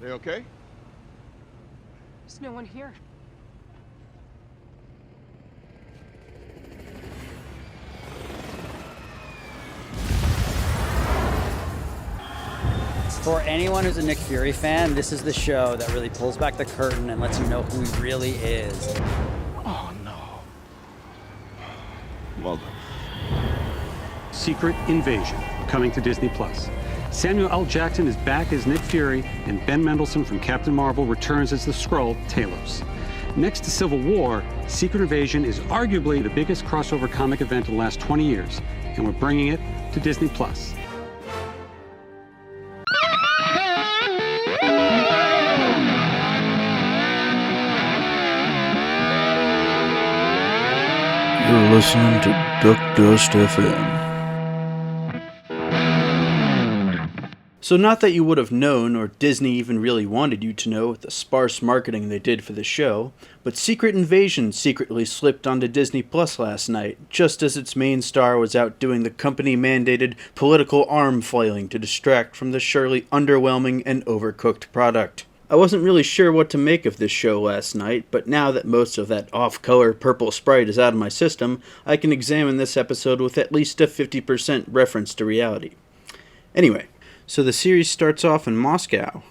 They okay? There's no one here. For anyone who's a Nick Fury fan, this is the show that really pulls back the curtain and lets you know who he really is. Oh, no. Well done. Secret Invasion, coming to Disney+. Samuel L. Jackson is back as Nick Fury, and Ben Mendelsohn from Captain Marvel returns as the Skrull, Talos. Next to Civil War, Secret Invasion is arguably the biggest crossover comic event in the last 20 years, and we're bringing it to Disney+. You're listening to Duck Dust FM. So not that you would have known, or Disney even really wanted you to know with the sparse marketing they did for the show, but Secret Invasion secretly slipped onto Disney Plus last night, just as its main star was out doing the company-mandated political arm flailing to distract from the surely underwhelming and overcooked product. I wasn't really sure what to make of this show last night, but now that most of that off-color purple Sprite is out of my system, I can examine this episode with at least a 50% reference to reality. Anyway, so the series starts off in Moscow,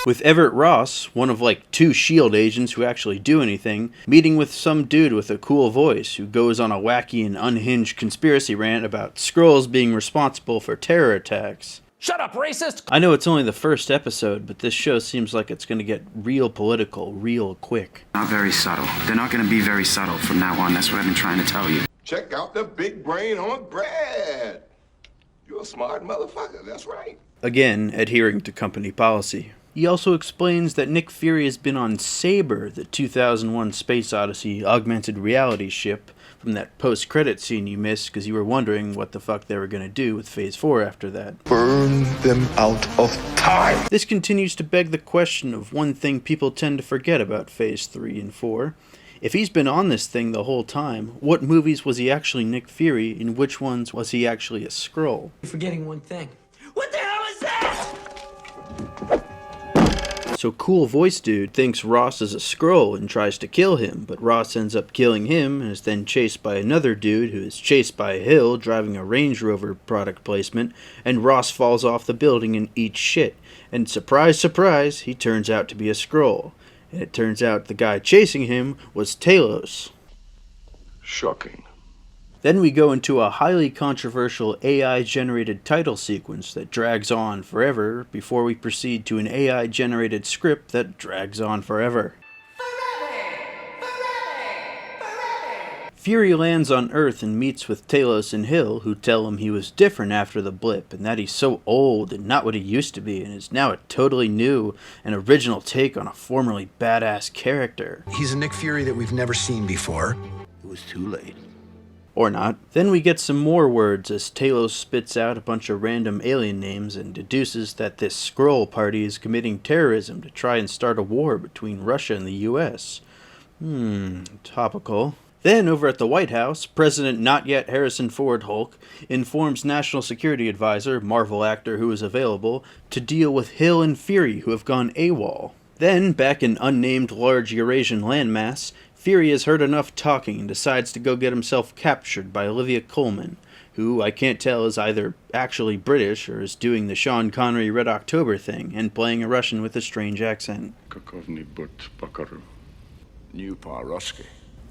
with Everett Ross, one of like 2 S.H.I.E.L.D. agents who actually do anything, meeting with some dude with a cool voice who goes on a wacky and unhinged conspiracy rant about Skrulls being responsible for terror attacks. Shut up, racist! I know it's only the first episode, but this show seems like it's going to get real political real quick. Not very subtle. They're not going to be very subtle from now on. That's what I've been trying to tell you. Check out the big brain on Brad. You're a smart motherfucker, that's right. Again, adhering to company policy. He also explains that Nick Fury has been on Saber, the 2001 Space Odyssey augmented reality ship, from that post-credit scene you missed because you were wondering what the fuck they were going to do with Phase 4 after that. Burn them out of time. This continues to beg the question of one thing people tend to forget about Phase 3 and 4. If he's been on this thing the whole time, what movies was he actually Nick Fury, and which ones was he actually a Skrull? You're forgetting one thing. What the hell is that? So Cool Voice Dude thinks Ross is a Skrull and tries to kill him, but Ross ends up killing him and is then chased by another dude who is chased by a hill driving a Range Rover product placement, and Ross falls off the building and eats shit. And surprise, surprise, he turns out to be a Skrull. And it turns out the guy chasing him was Talos. Shocking. Then we go into a highly controversial AI-generated title sequence that drags on forever before we proceed to an AI-generated script that drags on forever. Fury lands on Earth and meets with Talos and Hill, who tell him he was different after the blip, and that he's so old and not what he used to be, and is now a totally new and original take on a formerly badass character. He's a Nick Fury that we've never seen before. It was too late. Or not. Then we get some more words as Talos spits out a bunch of random alien names and deduces that this Skrull party is committing terrorism to try and start a war between Russia and the US. Topical. Then, over at the White House, President not yet Harrison Ford Hulk informs National Security Advisor, Marvel actor who is available, to deal with Hill and Fury who have gone AWOL. Then, back in unnamed large Eurasian landmass, Fury has heard enough talking and decides to go get himself captured by Olivia Colman, who I can't tell is either actually British or is doing the Sean Connery Red October thing and playing a Russian with a strange accent. New Paroski.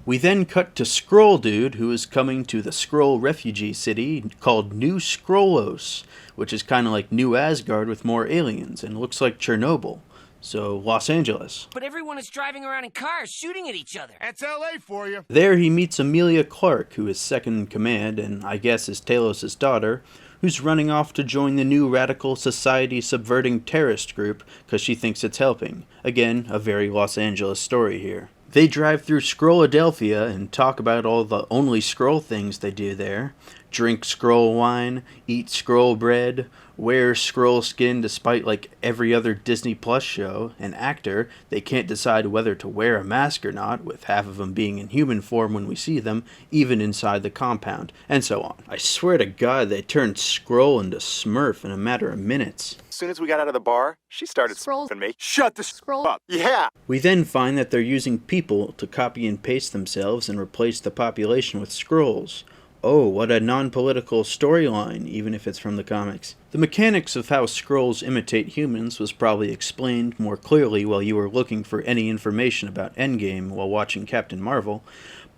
We then cut to Skrull Dude, who is coming to the Skrull refugee city called New Skrullos, which is kind of like New Asgard with more aliens and looks like Chernobyl. So, Los Angeles. But everyone is driving around in cars, shooting at each other. That's LA for you. There he meets Amelia Clark, who is second in command and I guess is Talos' daughter, who's running off to join the new radical society subverting terrorist group because she thinks it's helping. Again, a very Los Angeles story here. They drive through Skrulladelphia and talk about all the only Skrull things they do there. Drink Skrull wine, eat Skrull bread, wear Skrull skin despite like every other Disney Plus show, an actor, they can't decide whether to wear a mask or not, with half of them being in human form when we see them, even inside the compound, and so on. I swear to God, they turned Skrull into Smurf in a matter of minutes. As soon as we got out of the bar, she started Skrull. me. Shut the Skrull. up. Yeah. We then find that they're using people to copy and paste themselves and replace the population with Skrulls. Oh, what a non-political storyline, even if it's from the comics. The mechanics of how Skrulls imitate humans was probably explained more clearly while you were looking for any information about Endgame while watching Captain Marvel,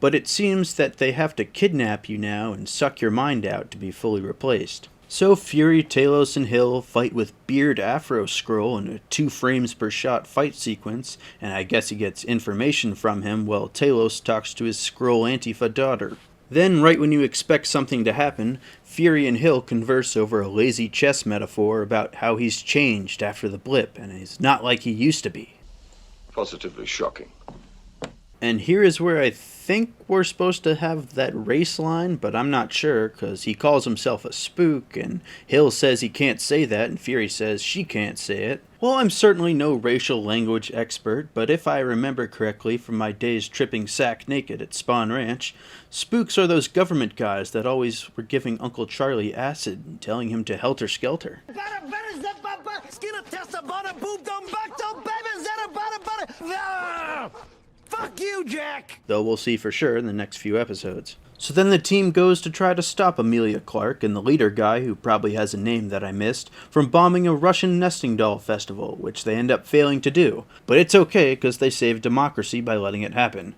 but it seems that they have to kidnap you now and suck your mind out to be fully replaced. So Fury, Talos, and Hill fight with Beard Afro Skrull in a 2 frames per shot fight sequence, and I guess he gets information from him while Talos talks to his Skrull Antifa daughter. Then, right when you expect something to happen, Fury and Hill converse over a lazy chess metaphor about how he's changed after the blip, and he's not like he used to be. Positively shocking. And here is where I think we're supposed to have that race line, but I'm not sure, because he calls himself a spook, and Hill says he can't say that, and Fury says she can't say it. Well, I'm certainly no racial language expert, but if I remember correctly from my days tripping sack naked at Spawn Ranch, spooks are those government guys that always were giving Uncle Charlie acid and telling him to helter-skelter. Fuck you, Jack! Though we'll see for sure in the next few episodes. So then the team goes to try to stop Amelia Clark and the leader guy, who probably has a name that I missed, from bombing a Russian nesting doll festival, which they end up failing to do. But it's okay, because they saved democracy by letting it happen.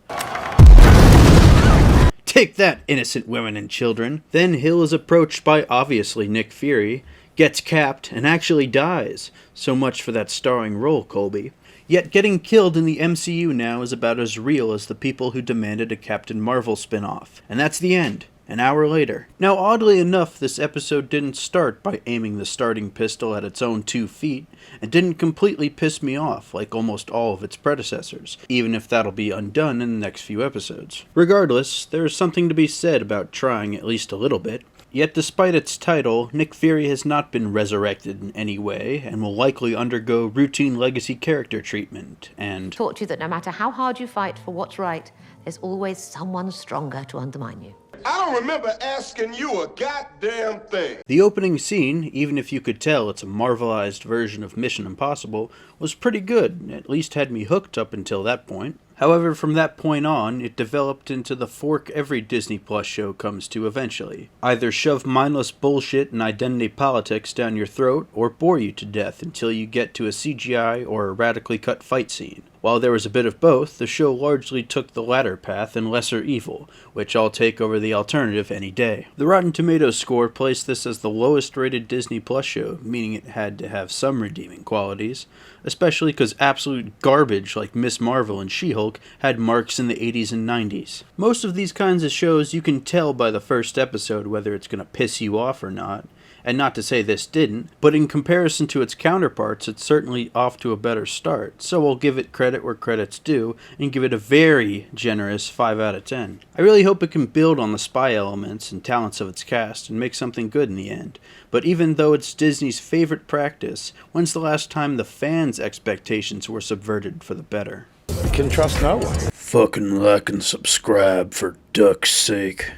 Take that, innocent women and children. Then Hill is approached by obviously Nick Fury, gets capped, and actually dies. So much for that starring role, Colby. Yet getting killed in the MCU now is about as real as the people who demanded a Captain Marvel spin-off. And that's the end, an hour later. Now, oddly enough, this episode didn't start by aiming the starting pistol at its own 2 feet, and didn't completely piss me off like almost all of its predecessors, even if that'll be undone in the next few episodes. Regardless, there is something to be said about trying at least a little bit. Yet despite its title, Nick Fury has not been resurrected in any way, and will likely undergo routine legacy character treatment, and taught you that no matter how hard you fight for what's right, there's always someone stronger to undermine you. I don't remember asking you a goddamn thing. The opening scene, even if you could tell it's a Marvelized version of Mission Impossible, was pretty good, and at least had me hooked up until that point. However, from that point on, it developed into the fork every Disney Plus show comes to eventually. Either shove mindless bullshit and identity politics down your throat, or bore you to death until you get to a CGI or a radically cut fight scene. While there was a bit of both, the show largely took the latter path and lesser evil, which I'll take over the alternative any day. The Rotten Tomatoes score placed this as the lowest rated Disney Plus show, meaning it had to have some redeeming qualities, especially because absolute garbage like Miss Marvel and She-Hulk had marks in the 80s and 90s. Most of these kinds of shows you can tell by the first episode whether it's going to piss you off or not. And not to say this didn't, but in comparison to its counterparts, it's certainly off to a better start, so I'll give it credit where credit's due, and give it a very generous 5 out of 10. I really hope it can build on the spy elements and talents of its cast, and make something good in the end. But even though it's Disney's favorite practice, when's the last time the fans' expectations were subverted for the better? You can trust no one. Fucking like and subscribe for duck's sake.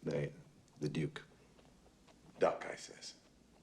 The Duke. Duck, I said.